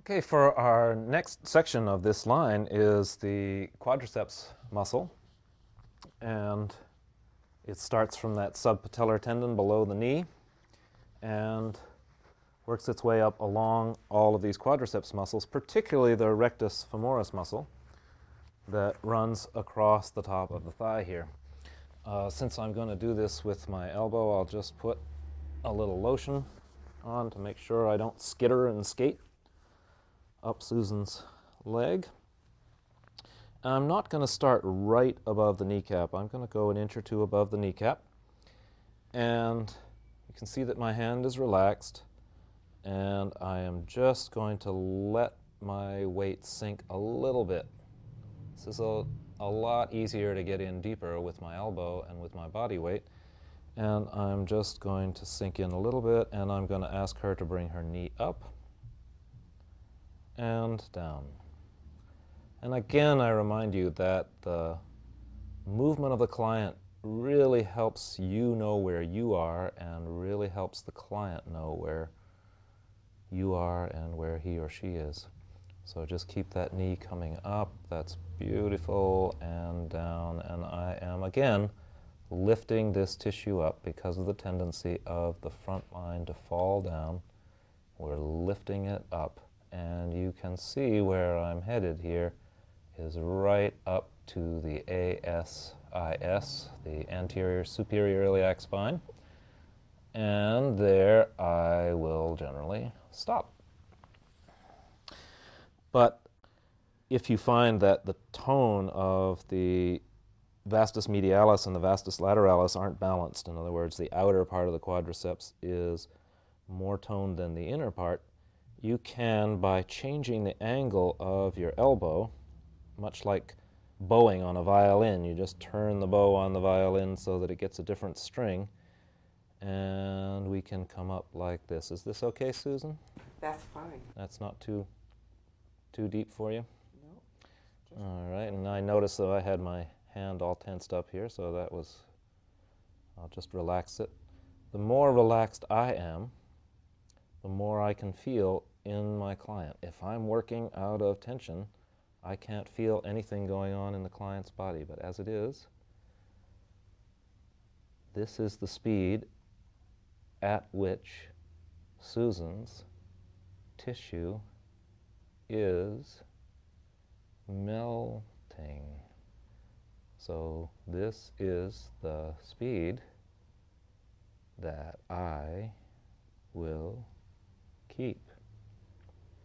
Okay, for our next section of this line is the quadriceps muscle, and it starts from that subpatellar tendon below the knee and works its way up along all of these quadriceps muscles, particularly the rectus femoris muscle that runs across the top of the thigh here. Since I'm going to do this with my elbow, I'll just put a little lotion on to make sure I don't skitter and skate up Susan's leg. I'm not going to start right above the kneecap. I'm going to go an inch or two above the kneecap. And you can see that my hand is relaxed, and I am just going to let my weight sink a little bit. This is a lot easier to get in deeper with my elbow and with my body weight. And I'm just going to sink in a little bit, and I'm going to ask her to bring her knee up and down. And again, I remind you that the movement of the client really helps you know where you are and really helps the client know where you are and where he or she is. So just keep that knee coming up. That's beautiful, and down. And I am, again, lifting this tissue up because of the tendency of the front line to fall down. We're lifting it up. And you can see where I'm headed here is right up to the ASIS, the anterior superior iliac spine. And there I will generally stop. But if you find that the tone of the vastus medialis and the vastus lateralis aren't balanced, in other words, the outer part of the quadriceps is more toned than the inner part, you can, by changing the angle of your elbow, much like bowing on a violin, you just turn the bow on the violin so that it gets a different string, and we can come up like this. Is this okay, Susan? That's fine. That's not too deep for you? No. All right, and I noticed that I had my hand all tensed up here, so that was, I'll just relax it. The more relaxed I am, the more I can feel in my client. If I'm working out of tension, I can't feel anything going on in the client's body. But as it is, this is the speed at which Susan's tissue is melting. So this is the speed that I will keep.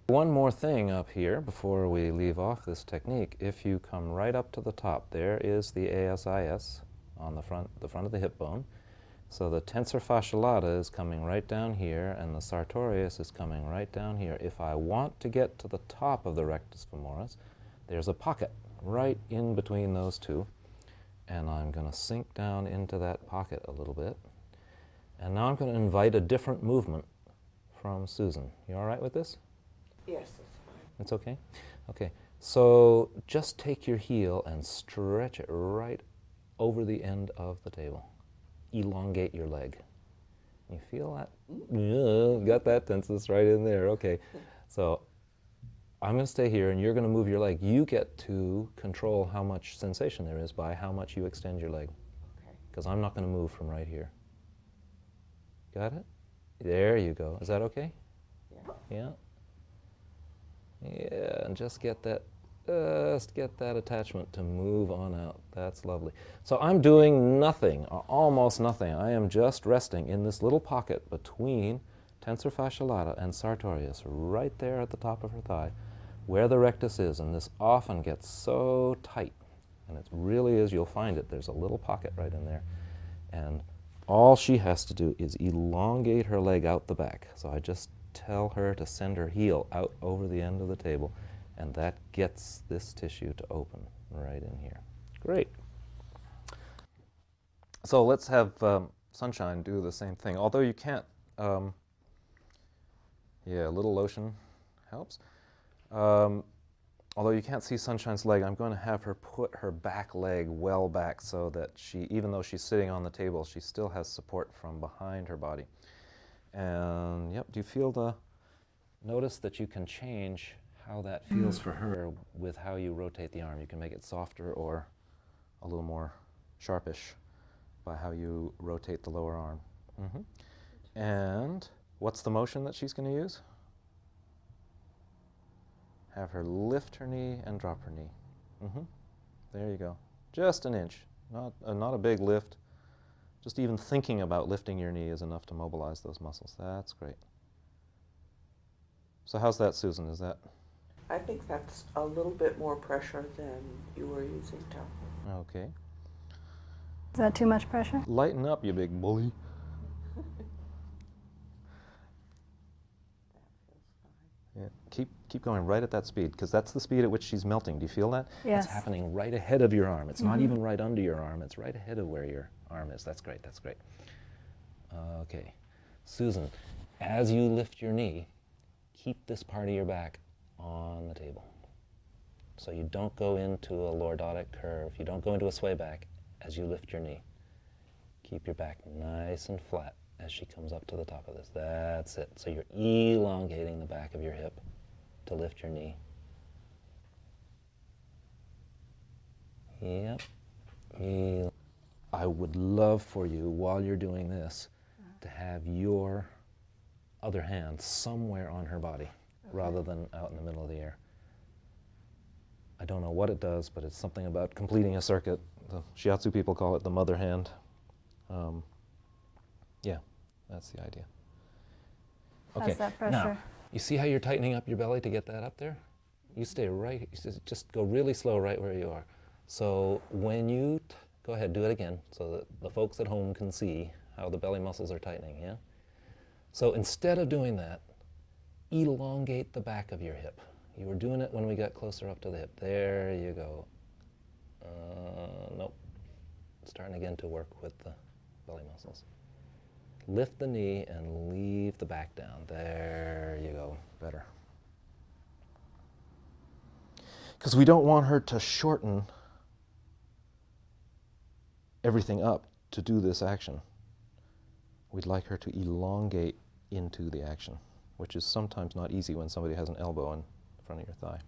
One more thing up here before we leave off this technique. If you come right up to the top, there is the ASIS on the front of the hip bone. So the tensor fascia lata is coming right down here, and the sartorius is coming right down here. If I want to get to the top of the rectus femoris, there's a pocket right in between those two, and I'm going to sink down into that pocket a little bit. And now I'm going to invite a different movement from Susan. You all right with this? Yes, that's fine. It's okay? Okay. So just take your heel and stretch it right over the end of the table. Elongate your leg. You feel that? Yeah, got that tensus right in there. Okay. So I'm going to stay here, and you're going to move your leg. You get to control how much sensation there is by how much you extend your leg. Okay. Because I'm not going to move from right here. Got it? There you go. Is that okay? Yeah. Yeah? Yeah, and just get that attachment to move on out. That's lovely. So I'm doing nothing, or almost nothing. I am just resting in this little pocket between tensor fascia lata and sartorius, right there at the top of her thigh, where the rectus is. And this often gets so tight, and it really is. You'll find it. There's a little pocket right in there. And all she has to do is elongate her leg out the back. So I just tell her to send her heel out over the end of the table, and that gets this tissue to open right in here. Great. So let's have Sunshine do the same thing. Although you can't, yeah, a little lotion helps. Although you can't see Sunshine's leg, I'm going to have her put her back leg well back so that she, even though she's sitting on the table, she still has support from behind her body. And yep, do you feel the notice that you can change how that feels for her with how you rotate the arm. You can make it softer or a little more sharpish by how you rotate the lower arm. And what's the motion that she's going to use? Have her lift her knee and drop her knee. There you go. Just an inch. Not a big lift. Just even thinking about lifting your knee is enough to mobilize those muscles. That's great. So how's that, Susan? Is that? I think that's a little bit more pressure than you were using, Tom. Okay. Is that too much pressure? Lighten up, you big bully. Yeah. Keep going right at that speed, because that's the speed at which she's melting. Do you feel that? Yes. It's happening right ahead of your arm. It's not even right under your arm. It's right ahead of where your arm is. That's great. That's great. Okay. Susan, as you lift your knee, keep this part of your back on the table. So you don't go into a lordotic curve. You don't go into a sway back as you lift your knee. Keep your back nice and flat as she comes up to the top of this. That's it. So you're elongating the back of your hip to lift your knee. Yep. I would love for you, while you're doing this, to have your other hand somewhere on her body rather than out in the middle of the air. I don't know what it does, but it's something about completing a circuit. The shiatsu people call it the mother hand. Yeah, that's the idea. Okay, How's that pressure? now, you see how you're tightening up your belly to get that up there? You stay right, just go really slow right where you are. So when you, go ahead, do it again so that the folks at home can see how the belly muscles are tightening, yeah? So instead of doing that, elongate the back of your hip. You were doing it when we got closer up to the hip. There you go. Nope. Starting again to work with the belly muscles. Lift the knee and leave the back down. There you go. Better. Because we don't want her to shorten everything up to do this action. We'd like her to elongate into the action, which is sometimes not easy when somebody has an elbow in front of your thigh.